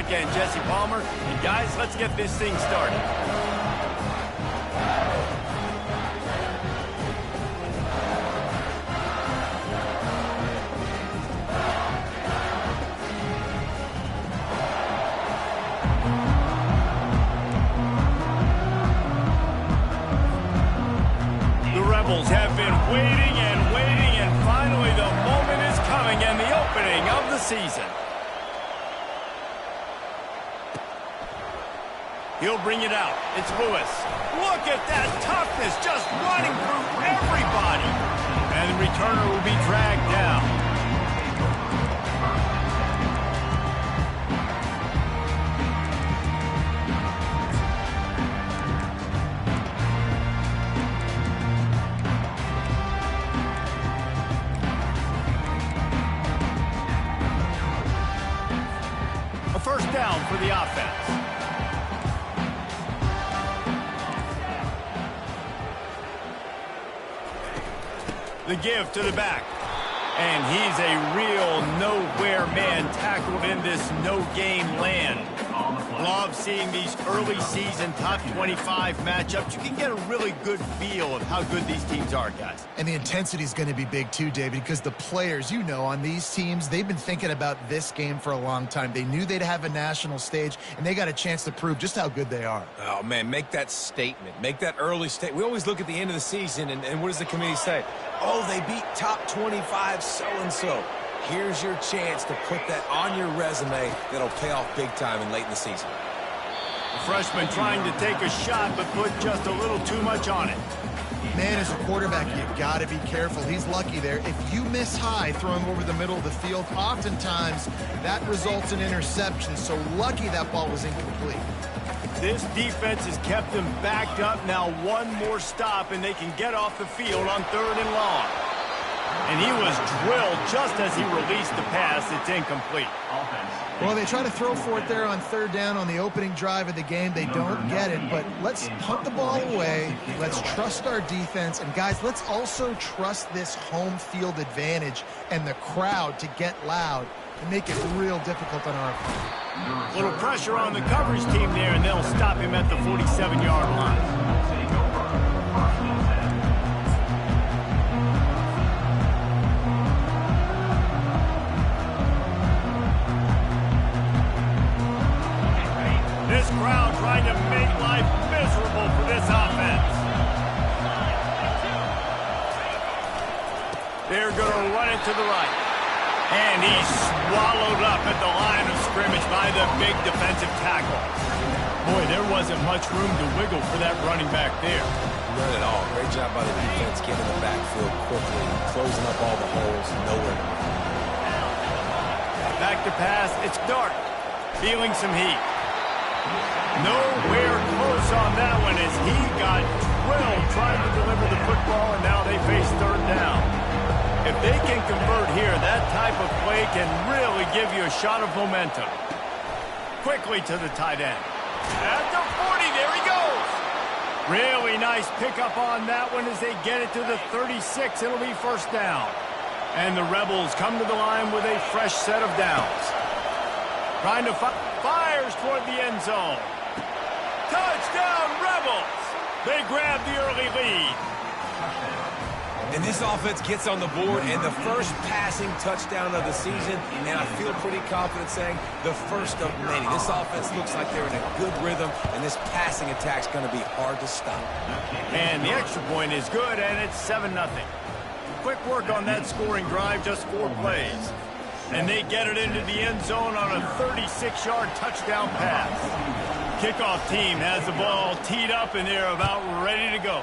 again, Jesse Palmer. And guys, let's get this thing started. The Rebels have been waiting and waiting, and finally the moment is coming and the opening of the season. He'll bring it out. It's Lewis. Look at that toughness, just running through everybody. And the returner will be dragged down. A first down for the offense. The give to the back. And he's a real nowhere man tackled in this no-game land. Love seeing these early season top 25 matchups. You can get a really good feel of how good these teams are, guys. And the intensity is going to be big too, David, because the players, you know, on these teams, they've been thinking about this game for a long time. They knew they'd have a national stage, and they got a chance to prove just how good they are. Oh, man, make that statement. Make that early statement. We always look at the end of the season, and what does the committee say? Oh, they beat top 25 so-and-so. Here's your chance to put that on your resume that'll pay off big time and late in the season. The freshman trying to take a shot, but put just a little too much on it. Man, as a quarterback, you got to be careful. He's lucky there. If you miss high throwing over the middle of the field, oftentimes that results in interception. So lucky that ball was incomplete. This defense has kept them backed up. Now one more stop, and they can get off the field on 3rd and long. And he was drilled just as he released the pass. It's incomplete. Well, they try to throw for it there on 3rd down on the opening drive of the game. They don't get it, but let's punt the ball away. Let's trust our defense. And, guys, let's also trust this home field advantage and the crowd to get loud and make it real difficult on our opponent. Little pressure on the coverage team there, and they'll stop him at the 47-yard line. This crowd trying to make life miserable for this offense. They're going to run it to the right. And he's swallowed up at the line of scrimmage by the big defensive tackle. Boy, there wasn't much room to wiggle for that running back there. None at all. Great job by the defense getting the backfield quickly, closing up all the holes, nowhere to run. Back to pass. It's Dart. Feeling some heat. Nowhere close on that one as he got drilled trying to deliver the football, and now they face 3rd down. If they can convert here, that type of play can really give you a shot of momentum. Quickly to the tight end. At the 40, there he goes. Really nice pickup on that one as they get it to the 36. It'll be 1st down. And the Rebels come to the line with a fresh set of downs. Trying to fires toward the end zone. Touchdown, Rebels! They grab the early lead. And this offense gets on the board, and the first passing touchdown of the season, and I feel pretty confident saying the first of many. This offense looks like they're in a good rhythm, and this passing attack's going to be hard to stop. And the extra point is good, and it's 7-0. Quick work on that scoring drive, just 4 plays. And they get it into the end zone on a 36-yard touchdown pass. Kickoff team has the ball teed up, and they're about ready to go.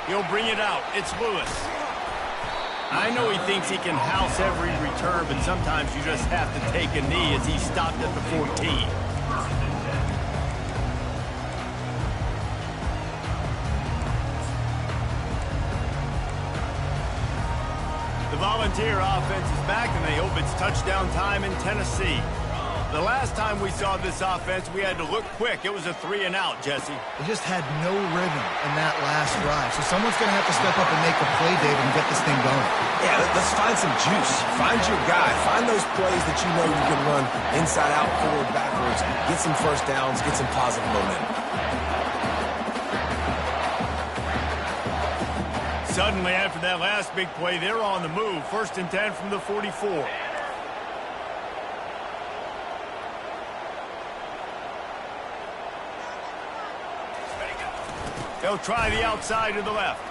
He'll bring it out. It's Lewis. I know he thinks he can house every return, but sometimes you just have to take a knee as he stopped at the 14. The Volunteer offense is back, and they hope it's touchdown time in Tennessee. The last time we saw this offense, we had to look quick. It was a 3-and-out, Jesse. They just had no rhythm in that last drive. So someone's going to have to step up and make a play, David, and get this thing going. Yeah, let's find some juice. Find your guy. Find those plays that you know you can run inside out, forward, backwards. Get some first downs. Get some positive momentum. Suddenly, after that last big play, they're on the move. 1st and 10 from the 44. They'll try the outside to the left.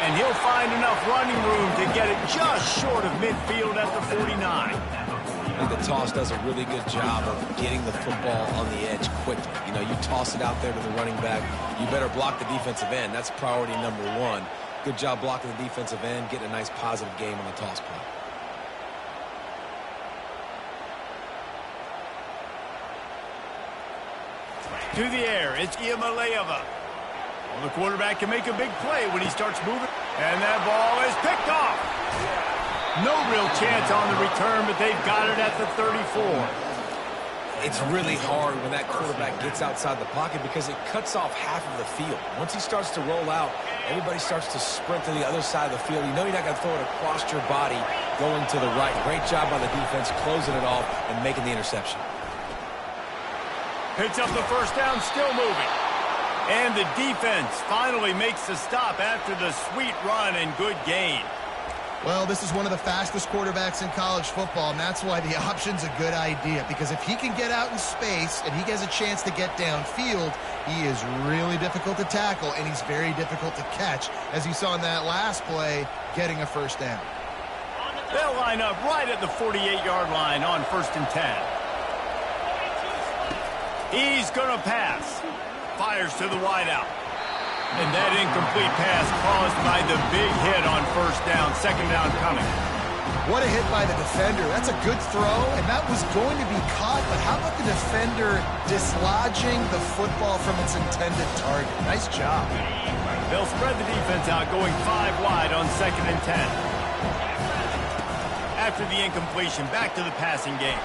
And he'll find enough running room to get it just short of midfield at the 49. I think the toss does a really good job of getting the football on the edge quickly. You know, you toss it out there to the running back, you better block the defensive end. That's priority number one. Good job blocking the defensive end, getting a nice positive game on the toss play. To the air, it's Iamaleava. Well, the quarterback can make a big play when he starts moving. And that ball is picked off. No real chance on the return, but they've got it at the 34. It's really hard when that quarterback gets outside the pocket because it cuts off half of the field. Once he starts to roll out, everybody starts to sprint to the other side of the field. You know you're not going to throw it across your body going to the right. Great job by the defense closing it off and making the interception. Picks up the first down, still moving. And the defense finally makes the stop after the sweet run and good gain. Well, this is one of the fastest quarterbacks in college football, and that's why the option's a good idea. Because if he can get out in space and he has a chance to get downfield, he is really difficult to tackle, and he's very difficult to catch, as you saw in that last play, getting a first down. They'll line up right at the 48-yard line on 1st and 10. He's going to pass. Fires to the wideout. And that incomplete pass caused by the big hit on 1st down. 2nd down coming. What a hit by the defender. That's a good throw, and that was going to be caught. But how about the defender dislodging the football from its intended target? Nice job. They'll spread the defense out, going 5 wide on 2nd and 10. After the incompletion, back to the passing game.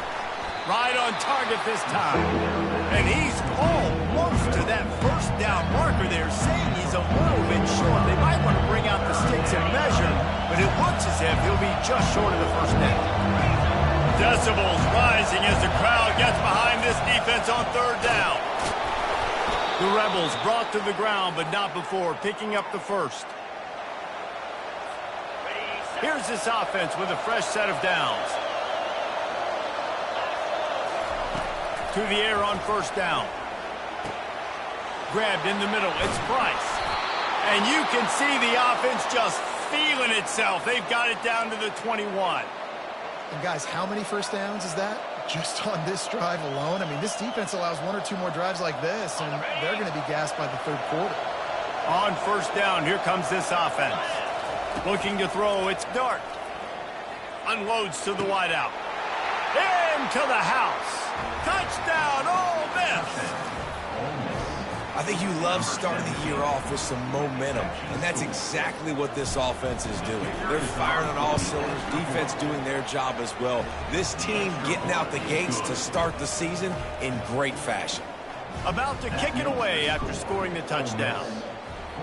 Right on target this time. And he's almost to that 1st down marker there, saying he's a little bit short. They might want to bring out the sticks and measure, but it looks as if he'll be just short of the 1st down. Decibels rising as the crowd gets behind this defense on 3rd down. The Rebels brought to the ground, but not before picking up the 1st. Here's this offense with a fresh set of downs. To the air on 1st down. Grabbed in the middle. It's Price. And you can see the offense just feeling itself. They've got it down to the 21. And guys, how many 1st downs is that? Just on this drive alone? I mean, this defense allows 1 or 2 more drives like this, and they're going to be gassed by the 3rd quarter. On 1st down, here comes this offense. Looking to throw, it's Dart. Unloads to the wideout. Into the house. Touchdown, Ole Miss. I think you love starting the year off with some momentum, and that's exactly what this offense is doing. They're firing on all cylinders, defense doing their job as well. This team getting out the gates to start the season in great fashion. About to kick it away after scoring the touchdown.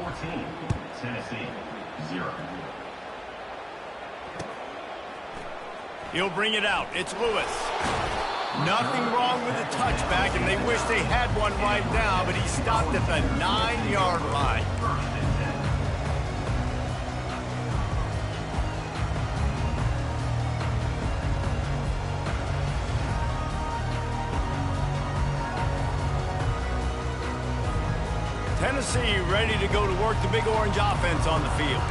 14, Tennessee, 0. He'll bring it out. It's Lewis. Nothing wrong with the touchback, and they wish they had one right now, but he stopped at the 9-yard line. Tennessee ready to go to work the Big Orange offense on the field.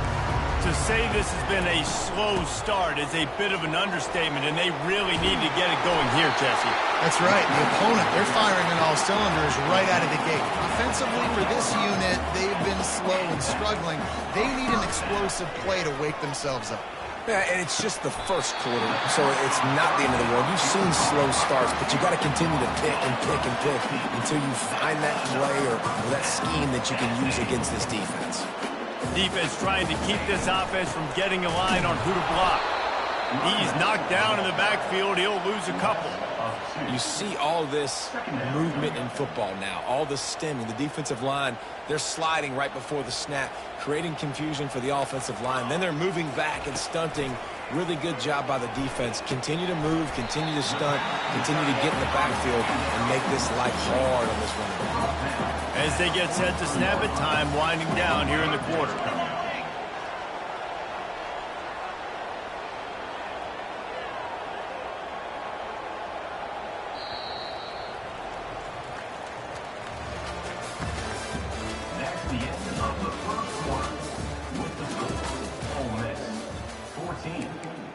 To say this has been a slow start is a bit of an understatement, and they really need to get it going here, Jesse. That's right. The opponent, they're firing on all cylinders right out of the gate. Offensively, for this unit, they've been slow and struggling. They need an explosive play to wake themselves up. Yeah, and it's just the 1st quarter, so it's not the end of the world. You've seen slow starts, but you got to continue to pick and pick and pick until you find that play or that scheme that you can use against this defense. Defense trying to keep this offense from getting a line on who to block. He's knocked down in the backfield. He'll lose a couple. You see all this movement in football now, all the stemming. The defensive line, they're sliding right before the snap, creating confusion for the offensive line. Then they're moving back and stunting. Really good job by the defense. Continue to move, continue to stunt, continue to get in the backfield and make this life hard on this running back. As they get set to snap it, time winding down here in the quarter. That's the end of the first quarter. With the score, Ole Miss 14,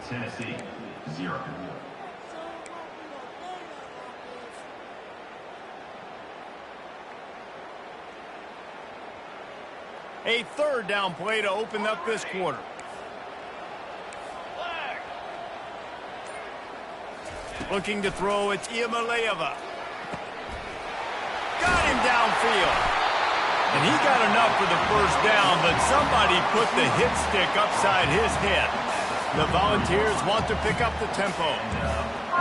Tennessee 0. A third down play to open up this quarter. Looking to throw, it's Iamaleava. Got him downfield. And he got enough for the first down, but somebody put the hit stick upside his head. The Volunteers want to pick up the tempo.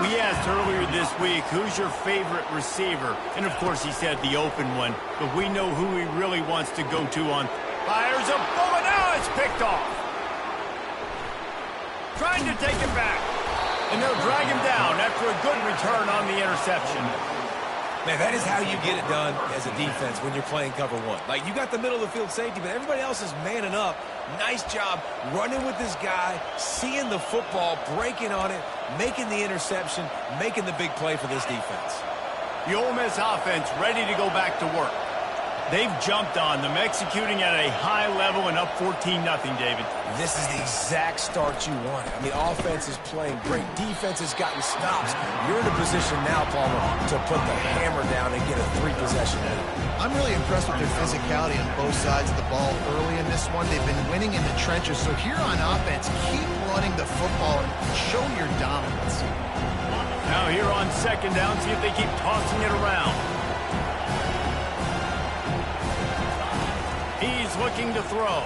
We asked earlier this week, who's your favorite receiver? And, of course, he said the open one. But we know who he really wants to go to on. Fires a bullet. Now it's picked off. Trying to take it back. And they'll drag him down after a good return on the interception. Man, that is how you get it done as a defense when you're playing cover one. Like, you got the middle of the field safety, but everybody else is manning up. Nice job running with this guy, seeing the football, breaking on it, making the interception, making the big play for this defense. The Ole Miss offense ready to go back to work. They've jumped on them, executing at a high level and up 14-0, David. This is the exact start you wanted. I mean, offense is playing great. Defense has gotten stops. You're in a position now, Palmer, to put the hammer down and get a 3-possession lead. I'm really impressed with their physicality on both sides of the ball early in this one. They've been winning in the trenches. So here on offense, keep running the football and show your dominance. Now here on second down, see if they keep tossing it around. He's looking to throw.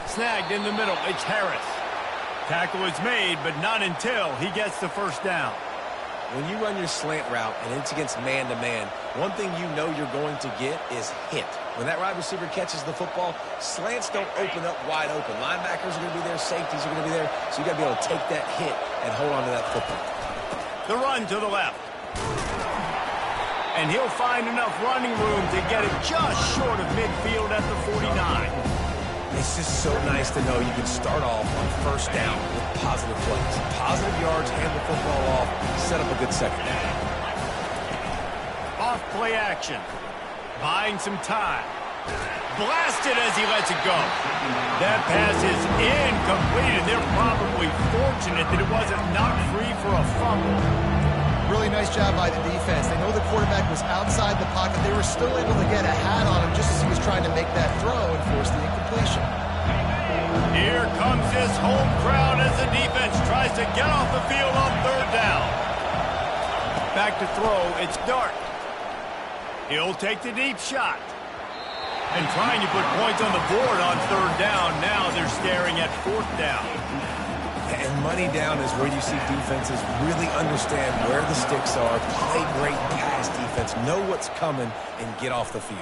Snagged in the middle. It's Harris. Tackle is made, but not until he gets the first down. When you run your slant route and it's against man-to-man, one thing you know you're going to get is hit. When that wide receiver catches the football, slants don't open up wide open. Linebackers are going to be there. Safeties are going to be there. So you got to be able to take that hit and hold on to that football. The run to the left. And he'll find enough running room to get it just short of midfield at the 49. It's just so nice to know you can start off on first down with positive plays. Positive yards, hand the football off, set up a good second down. Off play action. Buying some time. Blasted as he lets it go. That pass is incomplete, and they're probably fortunate that it wasn't knocked free for a fumble. Really nice job by the defense. They know the quarterback was outside the pocket. They were still able to get a hat on him just as he was trying to make that throw and force the incompletion. Here comes this home crowd as the defense tries to get off the field on third down. Back to throw, it's Dart. He'll take the deep shot. And trying to put points on the board on third down. Now they're staring at fourth down. And money down is where you see defenses really understand where the sticks are, play great pass defense, know what's coming, and get off the field.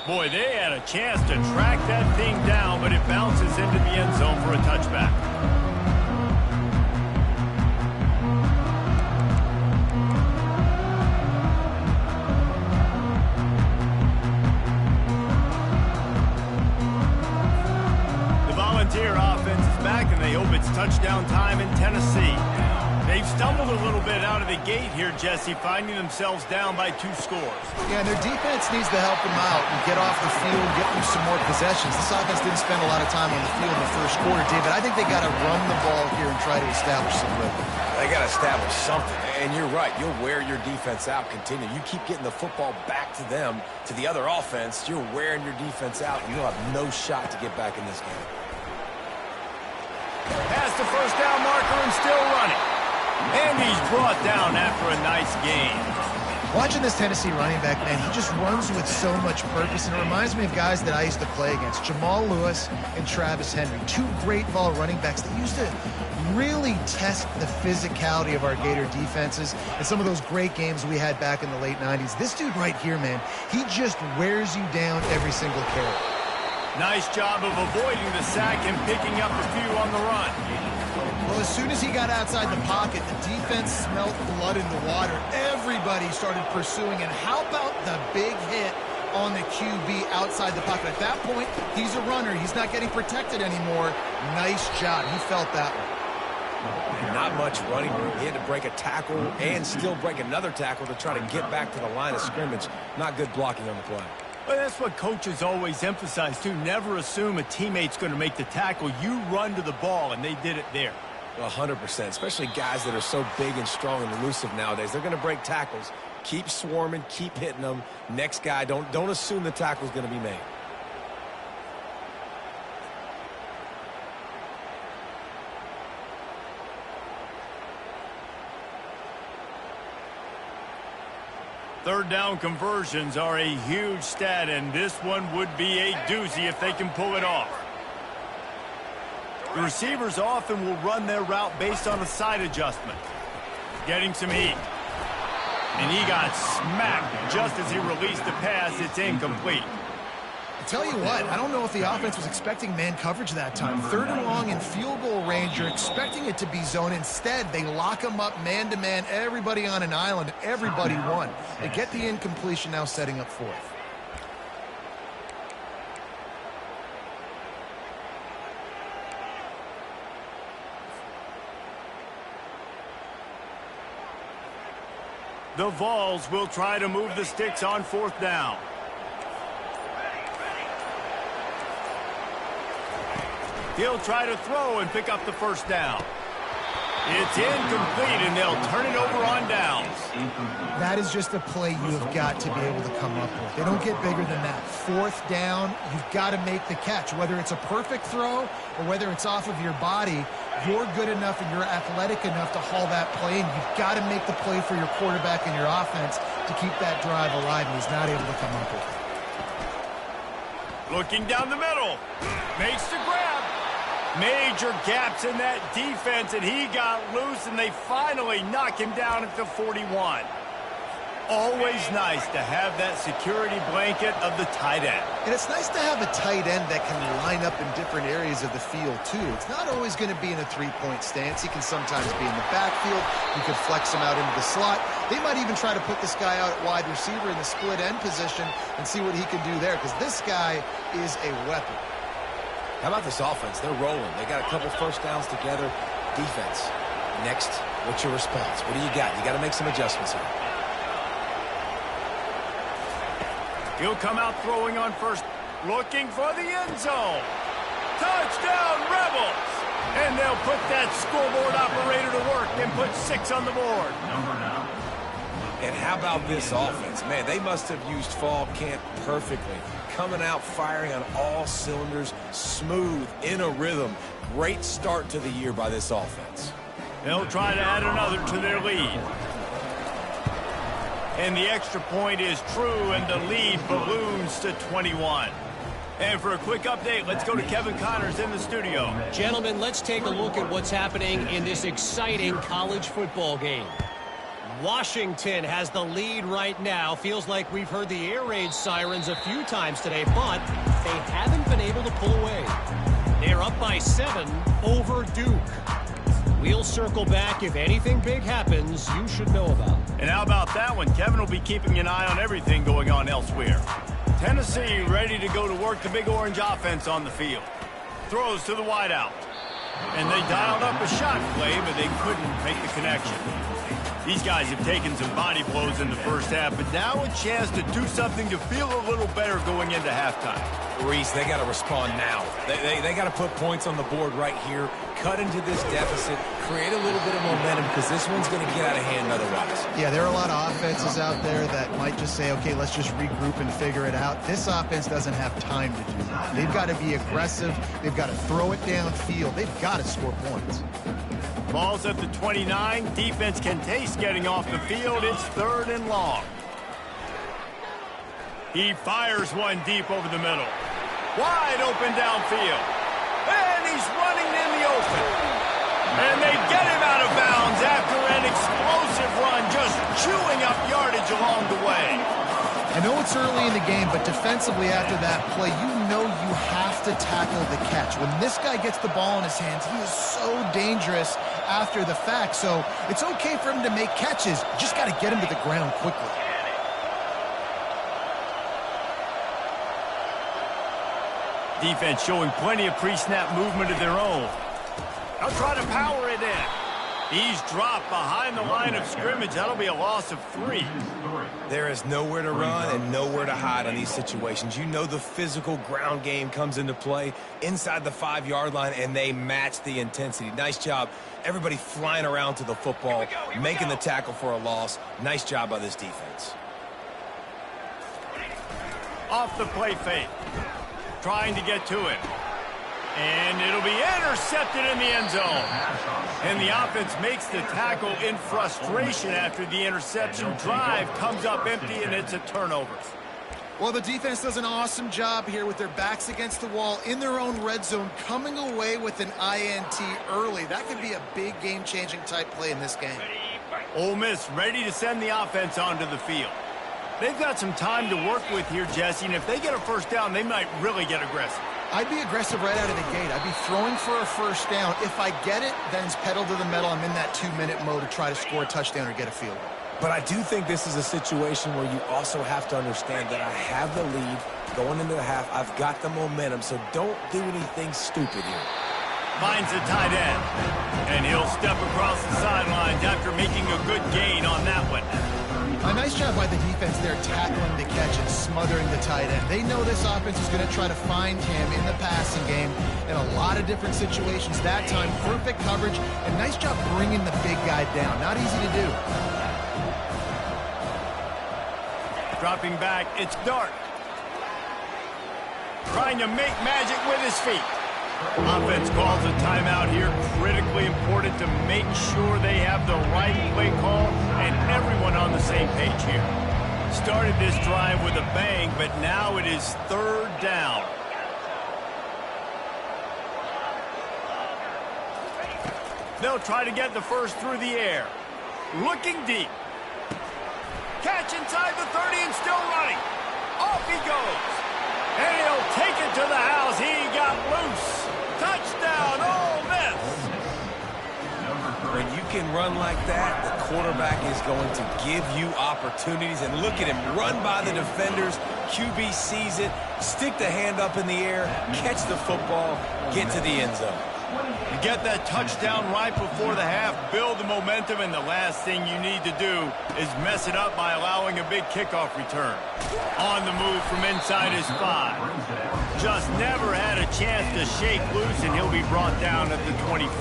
Boy, they had a chance to track that thing down, but it bounces into the end zone for a touchback. Volunteer offense is back, and they hope it's touchdown time in Tennessee. They've stumbled a little bit out of the gate here, Jesse, finding themselves down by 2 scores. Yeah, and their defense needs to help them out and get off the field, get them some more possessions. This offense didn't spend a lot of time on the field in the first quarter, David. I think they got to run the ball here and try to establish some rhythm. They got to establish something, and you're right. You'll wear your defense out, continue. You keep getting the football back to them, to the other offense, you're wearing your defense out, and you'll have no shot to get back in this game. Past the first down marker and still running. And he's brought down after a nice gain. Watching this Tennessee running back, man, he just runs with so much purpose, and it reminds me of guys that I used to play against, Jamal Lewis and Travis Henry, two great ball running backs that used to really test the physicality of our Gator defenses and some of those great games we had back in the late 90s. This dude right here, man, he just wears you down every single carry. Nice job of avoiding the sack and picking up a few on the run. Well, as soon as he got outside the pocket, the defense smelled blood in the water. Everybody started pursuing, and how about the big hit on the QB outside the pocket? At that point, he's a runner. He's not getting protected anymore. Nice job. He felt that one. Not much running room. He had to break a tackle and still break another tackle to try to get back to the line of scrimmage. Not good blocking on the play. Well, that's what coaches always emphasize, too. Never assume a teammate's going to make the tackle. You run to the ball, and they did it there. 100%, especially guys that are so big and strong and elusive nowadays. They're going to break tackles. Keep swarming, keep hitting them. Next guy, don't assume the tackle's going to be made. Third down conversions are a huge stat, and this one would be a doozy if they can pull it off. The receivers often will run their route based on a side adjustment. Getting some heat. And he got smacked just as he released the pass. It's incomplete. I tell you what, I don't know if the offense was expecting man coverage that time. Third and long in field goal range, you're expecting it to be zone. Instead, they lock them up man-to-man, everybody on an island, everybody won. They get the incompletion, now setting up fourth. The Vols will try to move the sticks on fourth down. He'll try to throw and pick up the first down. It's incomplete, and they'll turn it over on downs. That is just a play you have got to be able to come up with. They don't get bigger than that. Fourth down, you've got to make the catch. Whether it's a perfect throw or whether it's off of your body, you're good enough and you're athletic enough to haul that play, and you've got to make the play for your quarterback and your offense to keep that drive alive, and he's not able to come up with it. Looking down the middle. Makes the grab. Major gaps in that defense, and he got loose, and they finally knock him down at the 41. Always nice to have that security blanket of the tight end. And it's nice to have a tight end that can line up in different areas of the field, too. It's not always going to be in a three-point stance. He can sometimes be in the backfield. You could flex him out into the slot. They might even try to put this guy out at wide receiver in the split end position and see what he can do there, because this guy is a weapon. How about this offense? They're rolling. They got a couple first downs together. Defense. Next, what's your response? What do you got? You got to make some adjustments here. He'll come out throwing on first, looking for the end zone. Touchdown, Rebels! And they'll put that scoreboard operator to work and put 6 on the board. And how about this offense? Man, they must have used fall camp perfectly. Coming out firing on all cylinders, smooth, in a rhythm. Great start to the year by this offense. They'll try to add another to their lead. And the extra point is true, and the lead balloons to 21. And for a quick update, let's go to Kevin Connors in the studio. Gentlemen, let's take a look at what's happening in this exciting college football game. Washington has the lead right now. Feels like we've heard the air raid sirens a few times today, but they haven't been able to pull away. They're up by 7 over Duke. We'll circle back. If anything big happens, you should know about. And how about that one? Kevin will be keeping an eye on everything going on elsewhere. Tennessee ready to go to work the Big Orange offense on the field. Throws to the wideout. And they dialed up a shot play, but they couldn't make the connection. These guys have taken some body blows in the first half, but now a chance to do something to feel a little better going into halftime. referees, they got to respond now. They got to put points on the board right here, cut into this deficit, create a little bit of momentum because this one's going to get out of hand otherwise. Yeah, there are a lot of offenses out there that might just say, okay, let's just regroup and figure it out. This offense doesn't have time to do that. They've got to be aggressive. They've got to throw it downfield. They've got to score points. Ball's at the 29. Defense can taste getting off the field. It's 3rd and long. He fires one deep over the middle. Wide open downfield. And he's running in the open. And they get him out of bounds after an explosive run, just chewing up yardage along the way. I know it's early in the game, but defensively after that play, you know you have to tackle the catch. When this guy gets the ball in his hands, he is so dangerous after the fact. So it's okay for him to make catches. You just got to get him to the ground quickly. Defense showing plenty of pre-snap movement of their own. They'll try to power it in. He's dropped behind the line of scrimmage. That'll be a loss of 3. There is nowhere to run and nowhere to hide on these situations. You know the physical ground game comes into play inside the 5-yard line, and they match the intensity. Nice job. Everybody flying around to the football, making the tackle for a loss. Nice job by this defense. Off the play fake. Trying to get to it. And it'll be intercepted in the end zone. And the offense makes the tackle in frustration after the interception. Drive comes up empty, and it's a turnover. Well, the defense does an awesome job here with their backs against the wall in their own red zone, coming away with an INT early. That could be a big game-changing type play in this game. Ole Miss ready to send the offense onto the field. They've got some time to work with here, Jesse, and if they get a first down, they might really get aggressive. I'd be aggressive right out of the gate. I'd be throwing for a first down. If I get it, then it's pedal to the metal. I'm in that 2-minute mode to try to score a touchdown or get a field goal. But I do think this is a situation where you also have to understand that I have the lead going into the half. I've got the momentum, so don't do anything stupid here. Finds the tight end, and he'll step across the sidelines after making a good gain on that one. A nice job by the defense there tackling the catch and smothering the tight end. They know this offense is going to try to find him in the passing game in a lot of different situations. That time, perfect coverage, and nice job bringing the big guy down. Not easy to do. Dropping back, it's Dart. Trying to make magic with his feet. Offense calls a timeout here. Critically important to make sure they have the right play call and everyone on the same page here. Started this drive with a bang, but now it is 3rd down. They'll try to get the first through the air. Looking deep. Catch inside the 30 and still running. Off he goes. And he'll take it to the house. He got loose. Touchdown, Ole Miss. When you can run like that, the quarterback is going to give you opportunities. And look at him run by the defenders. QB sees it, stick the hand up in the air, catch the football, get to the end zone. You get that touchdown right before the half, build the momentum, and the last thing you need to do is mess it up by allowing a big kickoff return. On the move from inside his 5. Just never had a chance to shake loose, and he'll be brought down at the 24.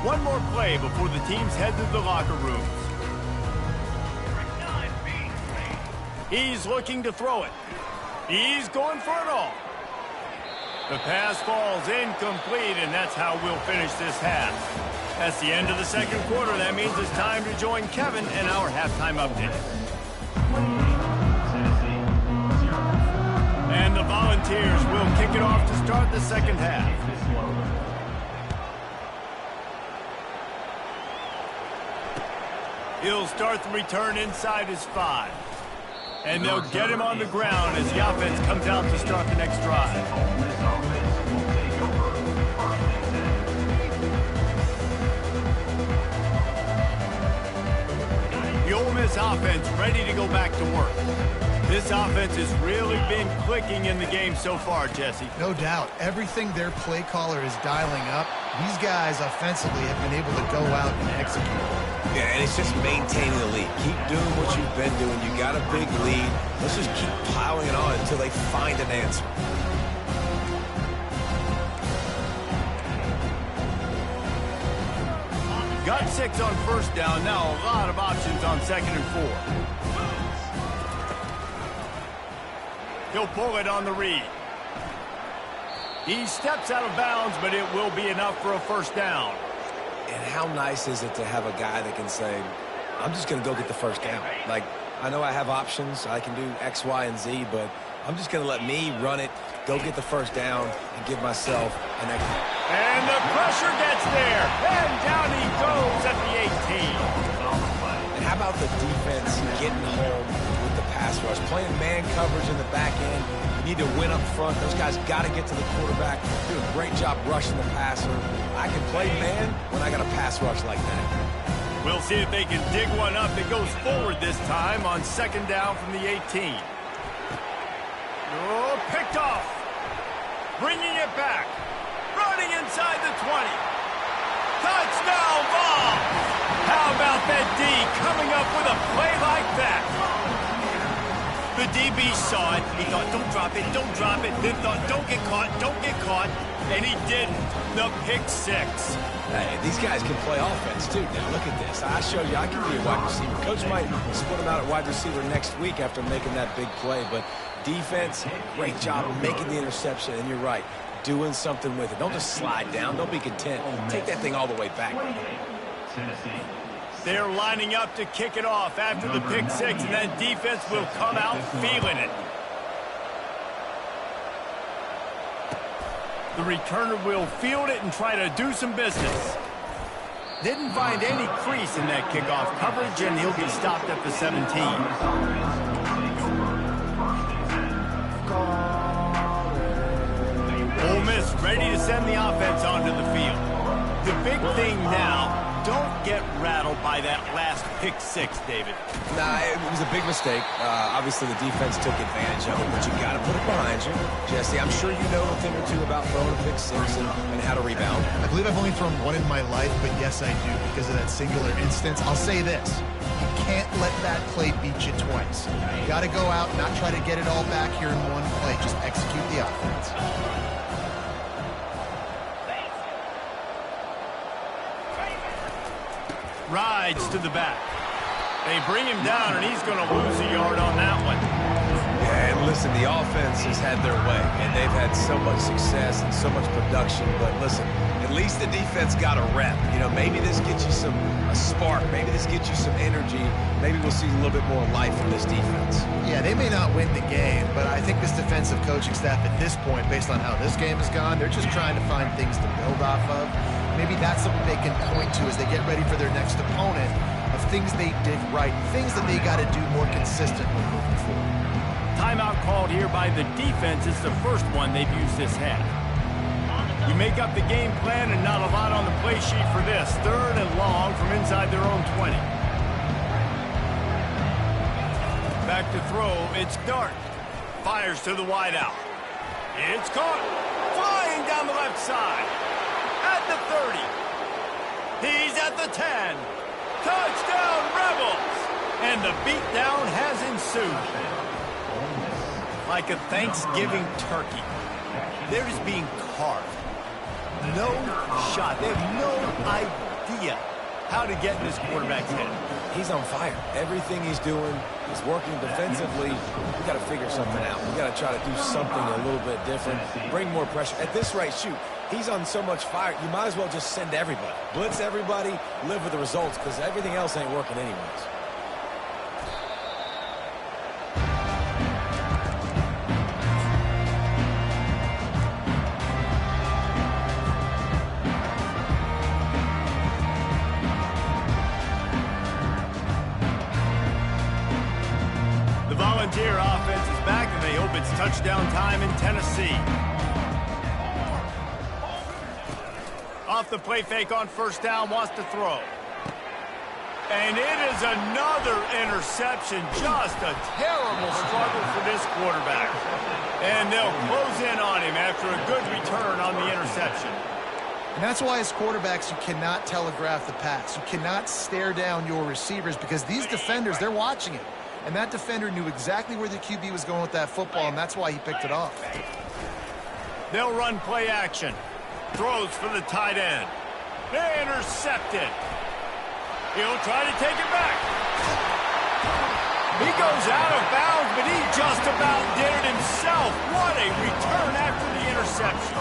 One more play before the teams head to the locker rooms. He's looking to throw it. He's going for it all. The pass falls incomplete, and that's how we'll finish this half. That's the end of the second quarter. That means it's time to join Kevin in our halftime update. And the Volunteers will kick it off to start the second half. He'll start the return inside his 5. And they'll get him on the ground as the offense comes out to start the next drive. The Ole Miss offense ready to go back to work. This offense has really been clicking in the game so far, Jesse. No doubt. Everything their play caller is dialing up, These guys offensively have been able to go out and execute. Yeah, and it's just maintaining the lead. Keep doing what you've been doing. You got a big lead. Let's just keep piling it on until they find an answer. Got 6 on first down. Now a lot of options on 2nd and 4. He'll pull it on the read. He steps out of bounds, but it will be enough for a first down. And how nice is it to have a guy that can say, I'm just going to go get the first down. Like, I know I have options. I can do X, Y, and Z, but I'm just going to let me run it, go get the first down, and give myself an extra. And the pressure gets there. And down he goes at the 18. And how about the defense getting home with the pass rush? Playing man coverage in the back end. You need to win up front. Those guys got to get to the quarterback. Do a great job rushing the passer. I can play man when I got a pass rush like that. We'll see if they can dig one up. It goes forward this time on 2nd down from the 18. Oh, picked off. Bringing it back. Running inside the 20. Touchdown ball. How about that D coming up with a play like that? The DB saw it. He thought, don't drop it, don't drop it. Then thought, don't get caught, don't get caught. And he didn't. The pick 6. Hey, these guys can play offense, too. Now, look at this. I showed you I can be a wide receiver. Coach might split him out at wide receiver next week after making that big play. But defense, great job making the interception. And you're right, doing something with it. Don't just slide down. Don't be content. Take that thing all the way back. They're lining up to kick it off after the pick 6, and that defense will come out feeling it. The returner will field it and try to do some business. Didn't find any crease in that kickoff coverage, and he'll be stopped at the 17. Ole Miss ready to send the offense onto the field. The big thing now, don't get rattled by that last pick 6, David. Nah, it was a big mistake. Obviously, the defense took advantage of it, but you got to put it behind you. Jesse, I'm sure you know a thing or two about throwing a pick 6 and how to rebound. I believe I've only thrown one in my life, but yes, I do because of that singular instance. I'll say this. You can't let that play beat you twice. You got to go out, not try to get it all back here in one play. Just execute the offense. Rides to the back. They bring him down, and he's going to lose a yard on that one. Yeah, and listen, the offense has had their way, and they've had so much success and so much production. But listen, at least the defense got a rep. You know, maybe this gets you a spark. Maybe this gets you some energy. Maybe we'll see a little bit more life from this defense. Yeah, they may not win the game, but I think this defensive coaching staff at this point, based on how this game has gone, they're just trying to find things to build off of. Maybe that's something they can point to as they get ready for their next opponent of things they did right, things that they got to do more consistently moving forward. Timeout called here by the defense. It's the first one they've used this half. You make up the game plan and not a lot on the play sheet for this. 3rd and long from inside their own 20. Back to throw. It's Dart. Fires to the wideout. It's caught. Flying down the left side. At the 30. He's at the 10. Touchdown, Rebels! And the beatdown has ensued. Like a Thanksgiving turkey. They're just being carved. No shot. They have no idea how to get in this quarterback's head. He's on fire. Everything he's doing is working defensively. We got to figure something out. We got to try to do something a little bit different. Bring more pressure. At this rate, shoot. He's on so much fire, you might as well just send everybody. Blitz everybody, live with the results, because everything else ain't working anyways. The Volunteer offense is back, and they hope it's touchdown time in Tennessee. Off the play fake on first down, wants to throw. And it is another interception. Just a terrible struggle for this quarterback. And they'll close in on him after a good return on the interception. And that's why as quarterbacks, you cannot telegraph the pass. You cannot stare down your receivers because these defenders, they're watching it. And that defender knew exactly where the QB was going with that football, and that's why he picked it off. They'll run play action. Throws for the tight end. They intercepted. He'll try to take it back. He goes out of bounds, but he just about did it himself. What a return after the interception.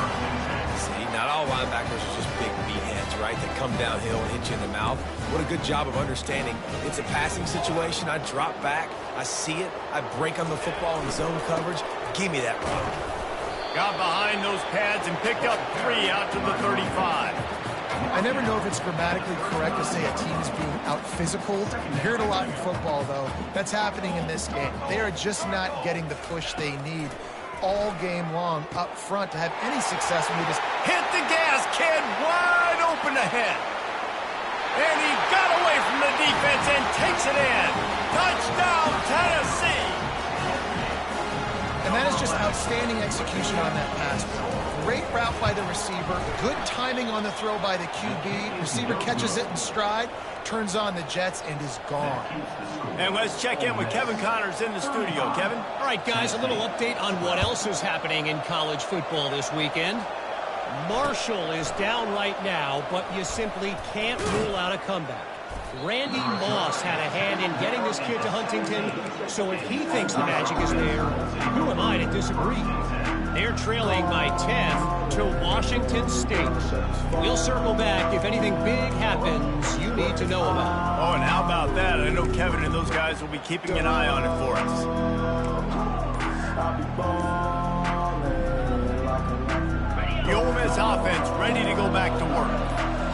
See, not all linebackers are just big meatheads, right, that come downhill and hit you in the mouth. What a good job of understanding. It's a passing situation. I drop back. I see it. I break on the football in zone coverage. Give me that rock. Got behind those pads and picked up 3 out to the 35. I never know if it's grammatically correct to say a team is being out-physicaled. You hear it a lot in football, though. That's happening in this game. They are just not getting the push they need all game long up front to have any success when you just hit the gas, kid, wide open ahead. And he got away from the defense and takes it in. Touchdown, Tennessee. And that is just outstanding execution on that pass. Great route by the receiver. Good timing on the throw by the QB. Receiver catches it in stride, turns on the jets, and is gone. And let's check in with Kevin Connors in the studio. Kevin? All right, guys, a little update on what else is happening in college football this weekend. Marshall is down right now, but you simply can't rule out a comeback. Randy Moss had a hand in getting this kid to Huntington, so if he thinks the magic is there, who am I to disagree? They're trailing by 10 to Washington State. We'll circle back if anything big happens you need to know about. Oh, and how about that? I know Kevin and those guys will be keeping an eye on it for us. The Ole Miss offense ready to go back to work.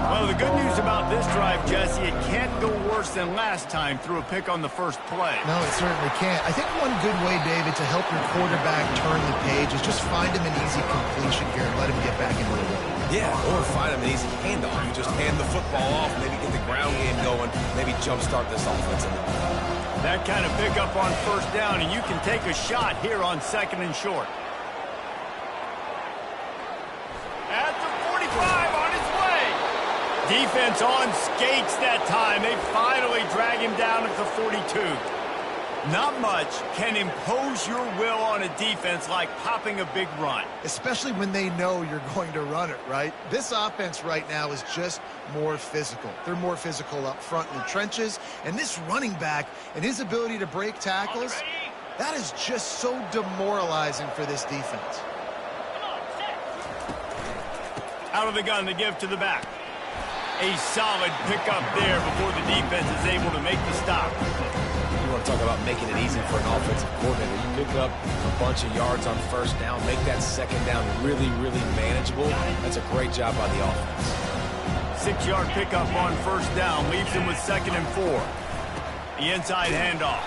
Well, the good news about this drive, Jesse, it can't go worse than last time through a pick on the first play. No, it certainly can't. I think one good way, David, to help your quarterback turn the page is just find him an easy completion here and let him get back into the rhythm. Yeah, or find him an easy handoff. You just hand the football off, maybe get the ground game going, maybe jumpstart this offense in the ball. That kind of pickup on first down, and you can take a shot here on 2nd and short. At the 45 on his way. Defense on skates that time. They finally drag him down at the 42. Not much can impose your will on a defense like popping a big run. Especially when they know you're going to run it, right? This offense right now is just more physical. They're more physical up front in the trenches. And this running back and his ability to break tackles, that is just so demoralizing for this defense. Out of the gun to give to the back. A solid pickup there before the defense is able to make the stop. You want to talk about making it easy for an offensive coordinator. You pick up a bunch of yards on first down, make that second down really, really manageable. That's a great job by the offense. 6-yard pickup on first down leaves him with 2nd and 4. The inside handoff.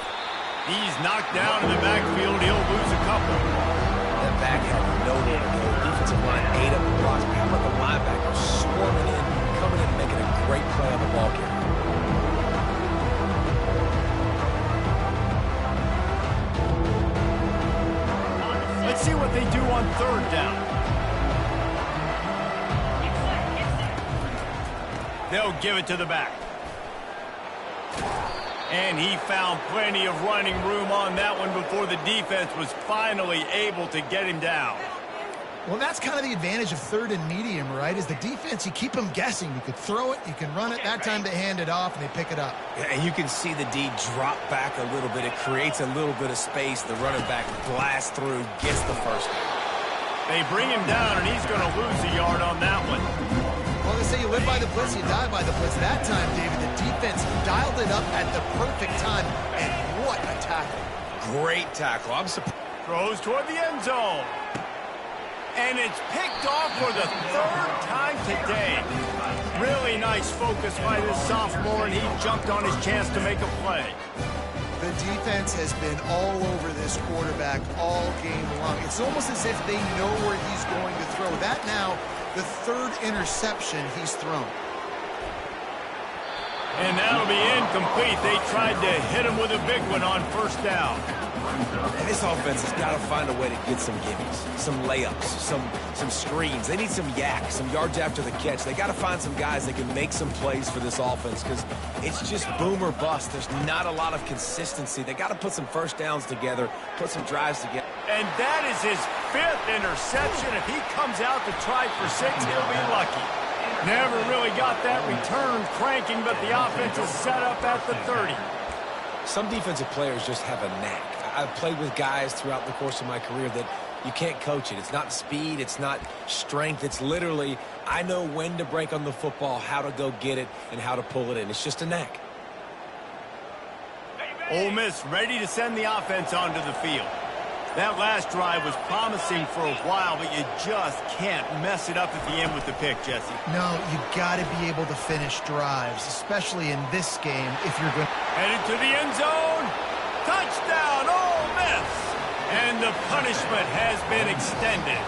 He's knocked down in the backfield. He'll lose a couple. That back had nowhere to go. Defensive line ate up the blocks. How about the linebackers swarming in, coming in, making a great play on the ball carrier? Let's see what they do on 3rd down. They'll give it to the back. And he found plenty of running room on that one before the defense was finally able to get him down. Well, that's kind of the advantage of 3rd and medium, right? Is the defense, you keep them guessing. You could throw it, you can run it. That time they hand it off and they pick it up. Yeah, and you can see the D drop back a little bit. It creates a little bit of space. The running back blasts through, gets the first down. They bring him down, and he's going to lose a yard on that one. Well, they say you live by the blitz, you die by the blitz. That time, David, the defense dialed it up at the perfect time, and what a tackle. Great tackle. I'm surprised. Throws toward the end zone. And it's picked off for the 3rd time today. Really nice focus by this sophomore, and he jumped on his chance to make a play. The defense has been all over this quarterback all game long. It's almost as if they know where he's going to throw. That now, the 3rd interception he's thrown. And that'll be incomplete. They tried to hit him with a big one on first down. And this offense has got to find a way to get some gimmies, some layups, some screens. They need some yak, some yards after the catch. They got to find some guys that can make some plays for this offense because it's just boom or bust. There's not a lot of consistency. They got to put some first downs together, put some drives together. And that is his 5th interception. If he comes out to try for 6, he'll be lucky. Never really got that return cranking, but the offense is set up at the 30. Some defensive players just have a knack. I've played with guys throughout the course of my career that you can't coach it. It's not speed. It's not strength. It's literally, I know when to break on the football, how to go get it, and how to pull it in. It's just a knack. Ole Miss ready to send the offense onto the field. That last drive was promising for a while, but you just can't mess it up at the end with the pick, Jesse. No, you got to be able to finish drives, especially in this game if you're going to... Headed to the end zone. Touchdown, Ole Miss. And the punishment has been extended.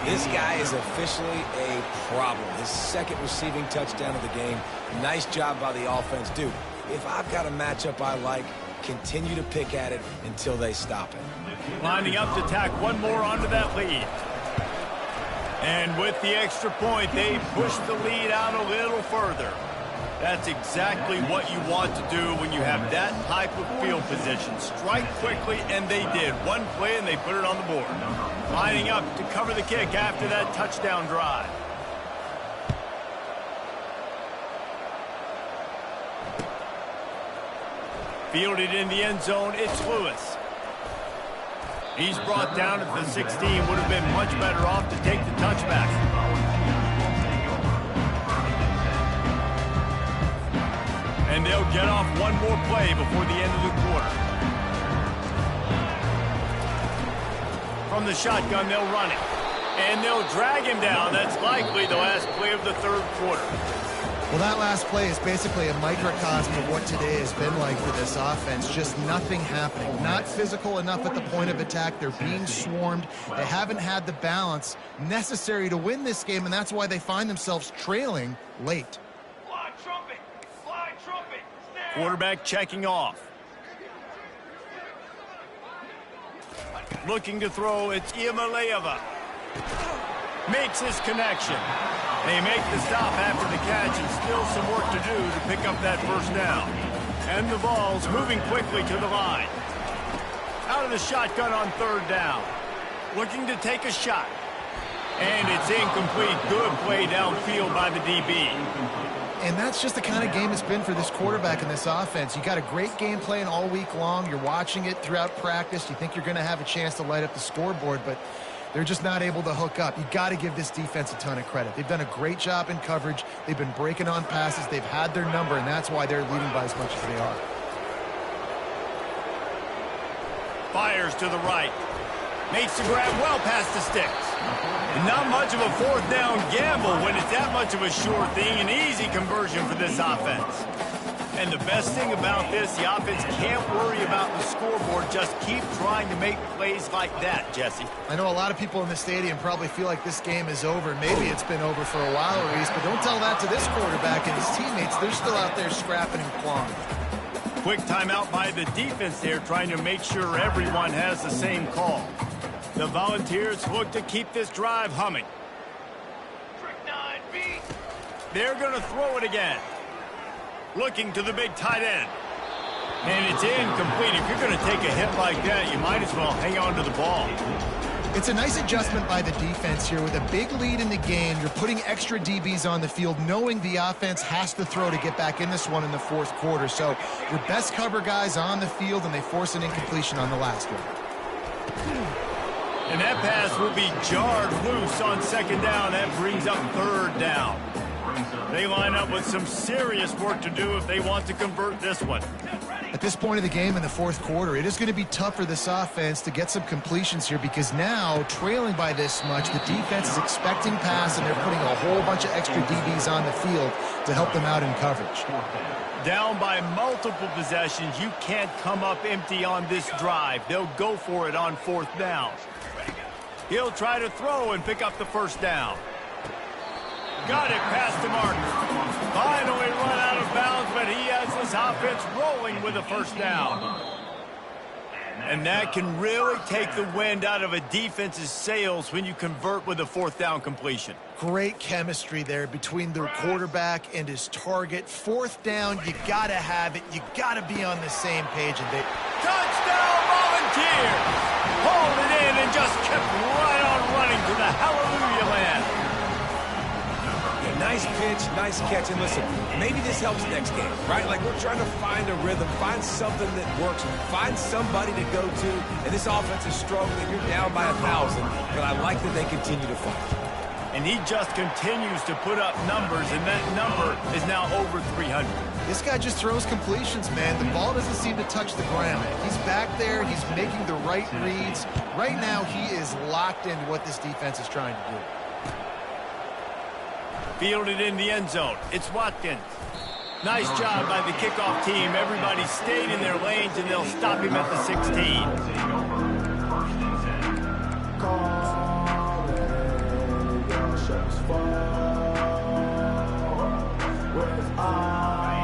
This guy is officially a problem. His 2nd receiving touchdown of the game. Nice job by the offense. Dude, if I've got a matchup I like, continue to pick at it until they stop it. Lining up to tack one more onto that lead. And with the extra point, they push the lead out a little further. That's exactly what you want to do when you have that type of field position. Strike quickly, and they did. One play, and they put it on the board. Lining up to cover the kick after that touchdown drive. Fielded in the end zone, it's Lewis. He's brought down at the 16. Would have been much better off to take the touchback. And they'll get off one more play before the end of the quarter. From the shotgun, they'll run it. And they'll drag him down. That's likely the last play of the 3rd quarter. Well, that last play is basically a microcosm of what today has been like for this offense. Just nothing happening. Not physical enough at the point of attack. They're being swarmed. They haven't had the balance necessary to win this game, and that's why they find themselves trailing late. Fly trumpet! Fly trumpet! Quarterback checking off. Looking to throw, it's Iamaleava. Makes his connection. They make the stop after the catch, and still some work to do to pick up that first down. And the ball's moving quickly to the line. Out of the shotgun on 3rd down. Looking to take a shot. And it's incomplete. Good play downfield by the DB. And that's just the kind of game it's been for this quarterback in this offense. You got a great game plan all week long. You're watching it throughout practice. You think you're going to have a chance to light up the scoreboard, but they're just not able to hook up. You got to give this defense a ton of credit. They've done a great job in coverage. They've been breaking on passes. They've had their number, and that's why they're leading by as much as they are. Fires to the right. Makes the grab well past the sticks. And not much of a 4th down gamble when it's that much of a sure thing. An easy conversion for this offense. And the best thing about this, the offense can't worry about the scoreboard. Just keep trying to make plays like that, Jesse. I know a lot of people in the stadium probably feel like this game is over. Maybe it's been over for a while, Reese, but don't tell that to this quarterback and his teammates. They're still out there scrapping and clawing. Quick timeout by the defense there, trying to make sure everyone has the same call. The Volunteers look to keep this drive humming. They're going to throw it again. Looking to the big tight end. And it's incomplete. If you're going to take a hit like that, you might as well hang on to the ball. It's a nice adjustment by the defense here. With a big lead in the game, you're putting extra DBs on the field, knowing the offense has to throw to get back in this one in the 4th quarter. So your best cover guys on the field, and they force an incompletion on the last one. And that pass will be jarred loose on 2nd down. That brings up 3rd down. They line up with some serious work to do if they want to convert this one. At this point of the game in the 4th quarter, it is going to be tough for this offense to get some completions here because now, trailing by this much, the defense is expecting pass, and they're putting a whole bunch of extra DBs on the field to help them out in coverage. Down by multiple possessions, you can't come up empty on this drive. They'll go for it on 4th down. He'll try to throw and pick up the first down. Got it past the marker. Finally run out of bounds, but he has this offense rolling with a first down. And that can really take the wind out of a defense's sails when you convert with a fourth down completion. Great chemistry there between the quarterback and his target. Fourth down, you got to have it. You got to be on the same page. And touchdown Volunteers! Hauled it in and just kept right on running to the hallelujah land. Nice pitch, nice catch, and listen, maybe this helps next game, right? Like, we're trying to find a rhythm, find something that works, find somebody to go to, and this offense is struggling. You're down by 1,000, but I like that they continue to fight. And he just continues to put up numbers, and that number is now over 300. This guy just throws completions, man. The ball doesn't seem to touch the ground. He's back there. He's making the right reads. Right now, he is locked into what this defense is trying to do. Fielded in the end zone. It's Watkins. Nice job by the kickoff team. Everybody stayed in their lanes, and they'll stop him at the 16.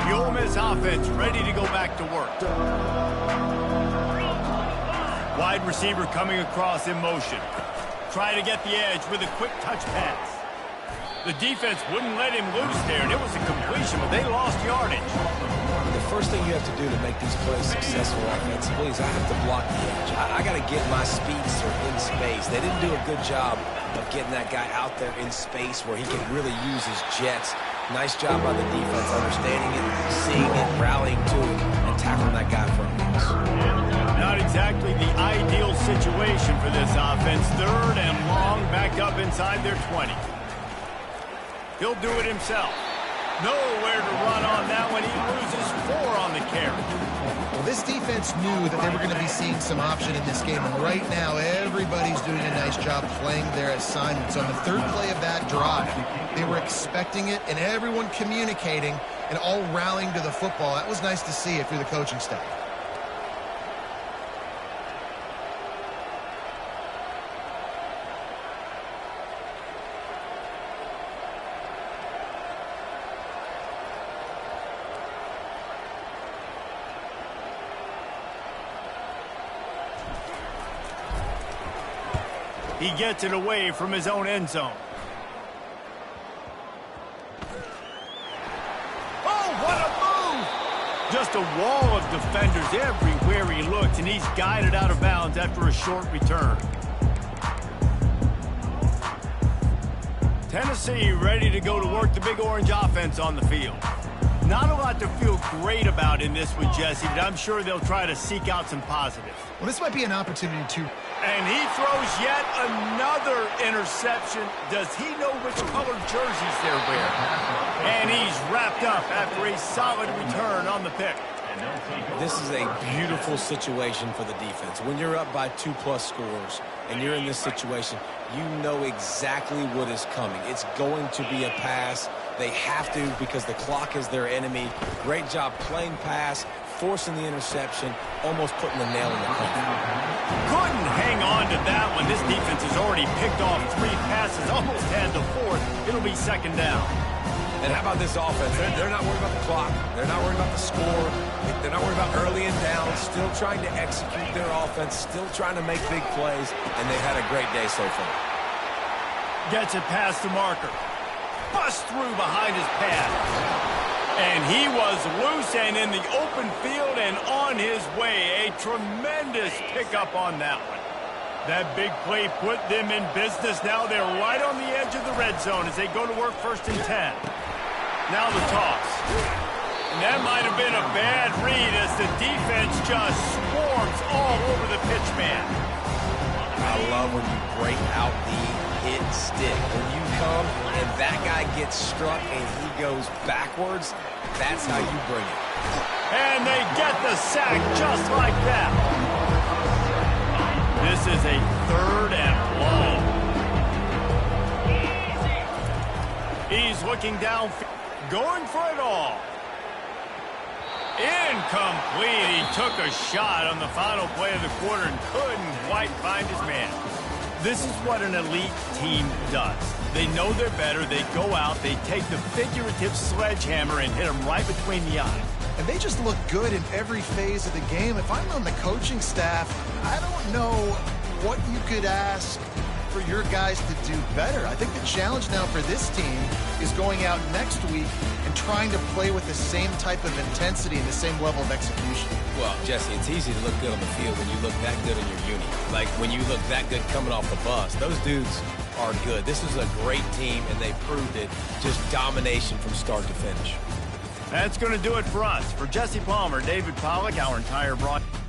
The Ole Miss offense ready to go back to work. Wide receiver coming across in motion. Trying to get the edge with a quick touch pass. The defense wouldn't let him loose there, and it was a completion, but they lost yardage. The first thing you have to do to make these plays successful offensively is I have to block the edge. I got to get my speedster in space. They didn't do a good job of getting that guy out there in space where he can really use his jets. Nice job by the defense, understanding it, seeing it, rallying to it, and tackling that guy for a miss. Not exactly the ideal situation for this offense. Third and long, back up inside their 20. He'll do it himself. Nowhere to run on that one. He loses 4 on the carry. Well, this defense knew that they were going to be seeing some option in this game, and right now everybody's doing a nice job playing their assignments. On the third play of that drive, they were expecting it, and everyone communicating and all rallying to the football. That was nice to see if you're the coaching staff. He gets it away from his own end zone. Oh, what a move! Just a wall of defenders everywhere he looked, and he's guided out of bounds after a short return. Tennessee ready to go to work the Big Orange offense on the field. Not a lot to feel great about in this one, Jesse, but I'm sure they'll try to seek out some positives. Well, this might be an opportunity to... And he throws yet another interception. Does he know which colored jerseys they're wearing? And he's wrapped up after a solid return on the pick. This is a beautiful situation for the defense. When you're up by 2+ scores and you're in this situation, you know exactly what is coming. It's going to be a pass. They have to because the clock is their enemy. Great job playing pass, forcing the interception, almost putting the nail in the coffin. Couldn't hang on to that one. This defense has already picked off 3 passes, almost had the 4th. It'll be second down. And how about this offense? They're not worried about the clock. They're not worried about the score. They're not worried about early and down. Still trying to execute their offense. Still trying to make big plays. And they've had a great day so far. Gets it past the marker. Bust through behind his pad. And he was loose and in the open field and on his way. A tremendous pickup on that one. That big play put them in business. Now they're right on the edge of the red zone as they go to work first and 10. Now the toss. And that might have been a bad read as the defense just swarms all over the pitch man. I love when you break out the hit stick. When you come and that guy gets struck and he goes backwards, that's how you bring it. And they get the sack just like that. This is a 3rd and long. He's looking down, going for it all. Incomplete. He took a shot on the final play of the quarter and couldn't quite find his man. This is what an elite team does. They know they're better. They go out. They take the figurative sledgehammer and hit them right between the eyes. And they just look good in every phase of the game. If I'm on the coaching staff, I don't know what you could ask for your guys to do better. I think the challenge now for this team is going out next week and trying to play with the same type of intensity and the same level of execution. Well, Jesse, it's easy to look good on the field when you look that good in your uni. Like when you look that good coming off the bus. Those dudes are good. This is a great team, and they proved it. Just domination from start to finish. That's going to do it for us. For Jesse Palmer, David Pollack, our entire broadcast.